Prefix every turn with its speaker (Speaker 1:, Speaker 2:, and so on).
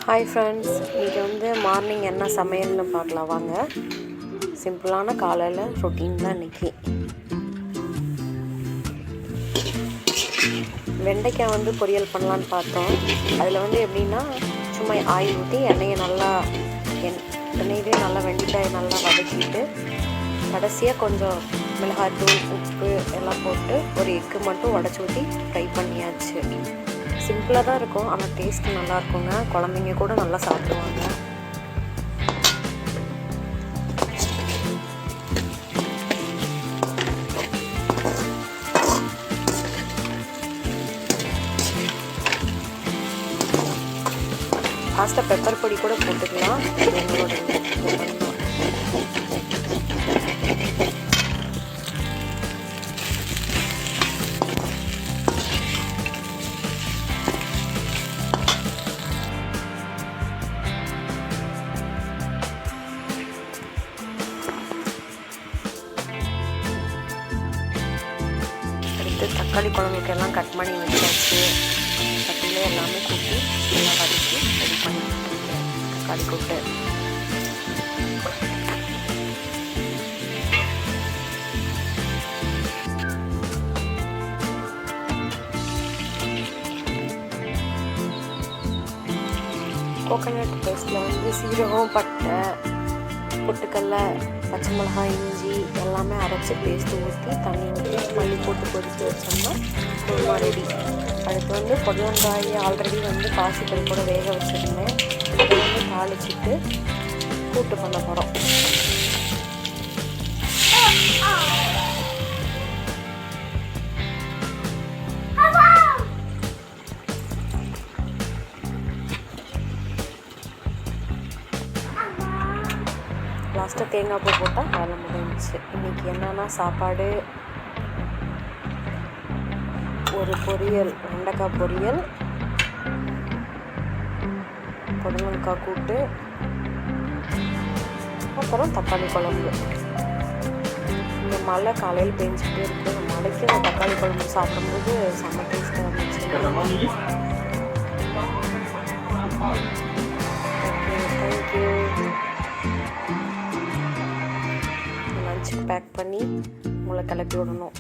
Speaker 1: Hi friends, இன்றைக்கி morning என்ன சமையல்னு பார்க்கலாம் வாங்க. சிம்பிளான காலையில் ரொட்டீன் தான் இன்றைக்கி. வெண்டைக்காய் பொரியல் பண்ணலான்னு பார்த்தோம். அதில் எப்படின்னா சும்மா ஆயில் ஊற்றி எண்ணெயிலே நல்லா வெண்டைக்காயை நல்லா வதக்கிட்டு கடைசியாக கொஞ்சம் மிளகாய்த்தூள் உப்பு எல்லாம் போட்டு ஒரு எக்கு மட்டும் உடச்சி ஊற்றி ஃப்ரை பண்ணியாச்சு. சிம்பிளாக தான் இருக்கும், ஆனால் டேஸ்ட்டு நல்லா இருக்குங்க. குழந்தைங்க கூட நல்லா சாப்பிடுவாங்க. லாஸ்ட்டாக பெப்பர் பொடி கூட போட்டுக்கலாம். எங்களோட தக்காளி குழம்புக்கு எல்லாம் கட் பண்ணி வச்சாச்சு. தக்காளியே எல்லாமே கூட்டி நல்லா வதக்கி ரெடி பண்ணி தக்காளி கூட்டு. கோகோனட் பேஸ்ட்டில் சீரகம், பட்டை, பொட்டுக்கடல, பச்சை மிளகாய், இஞ்சி எல்லாமே அரைச்சி பேஸ்ட்டு ஊற்றி தண்ணி ஊற்றி மல்லி போட்டு கொதித்து வச்சோம்னா குருமா ரெடி. அடுத்து பொடலங்காய் ஆல்ரெடி பாசிப்பருப்பு கூட வேக வச்சுருந்தேன். அதை தாளிச்சிட்டு கூட்டு பண்ண போகிறோம். லாஸ்ட்டாக தேங்காய் பூ போட்டால் வேலை முடிஞ்சிச்சு. இன்றைக்கி என்னென்னா சாப்பாடு, ஒரு பொரியல், வெண்டைக்காய் பொரியல், புடலங்காய் கூட்டு, அப்புறம் தக்காளி குழம்பு. இந்த மழை காலையில் பெஞ்சிட்டே இருக்குது. இந்த மழைக்கு இந்த தக்காளி குழம்பு சாப்பிடும்போது செம்ம டேஸ்ட்டாக இருந்துச்சு. தேங்க்யூ. லஞ்ச் பேக் பண்ணி உங்களை கிளப்பி விடணும்.